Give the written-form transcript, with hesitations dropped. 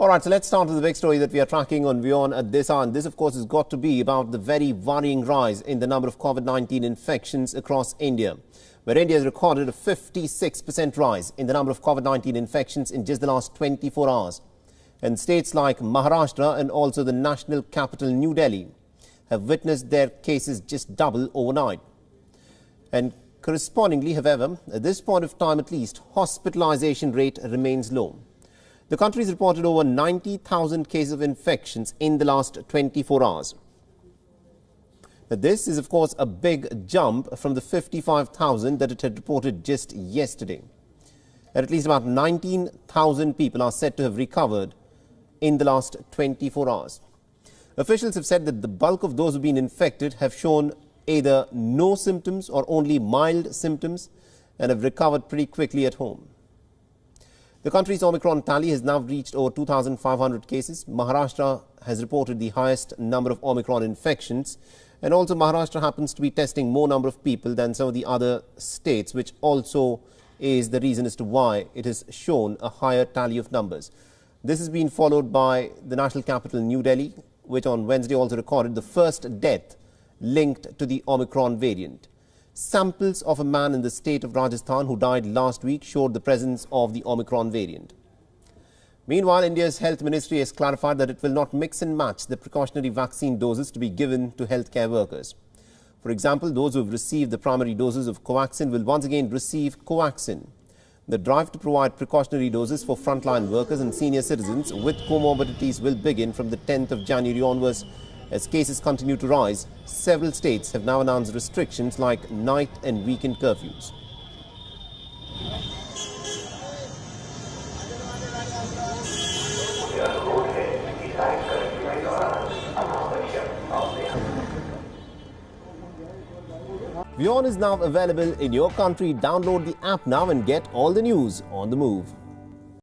All right, so let's start with the big story that we are tracking on WION at this hour. And this, of course, has got to be about the very worrying rise in the number of COVID-19 infections across India, where India has recorded a 56% rise in the number of COVID-19 infections in just the last 24 hours. And states like Maharashtra and also the national capital, New Delhi, have witnessed their cases just double overnight. And correspondingly, however, at this point of time at least, hospitalization rate remains low. The country has reported over 90,000 cases of infections in the last 24 hours. Now, this is, of course, a big jump from the 55,000 that it had reported just yesterday. At least about 19,000 people are said to have recovered in the last 24 hours. Officials have said that the bulk of those who have been infected have shown either no symptoms or only mild symptoms and have recovered pretty quickly at home. The country's Omicron tally has now reached over 2,500 cases. Maharashtra has reported the highest number of Omicron infections, and also Maharashtra happens to be testing more number of people than some of the other states, which also is the reason as to why it has shown a higher tally of numbers. This has been followed by the national capital, New Delhi, which on Wednesday also recorded the first death linked to the Omicron variant. Samples of a man in the state of Rajasthan who died last week showed the presence of the Omicron variant. Meanwhile, India's health ministry has clarified that it will not mix and match the precautionary vaccine doses to be given to healthcare workers. For example, those who have received the primary doses of Covaxin will once again receive Covaxin. The drive to provide precautionary doses for frontline workers and senior citizens with comorbidities will begin from the 10th of January onwards. As cases continue to rise, several states have now announced restrictions like night and weekend curfews. WION is now available in your country. Download the app now and get all the news on the move.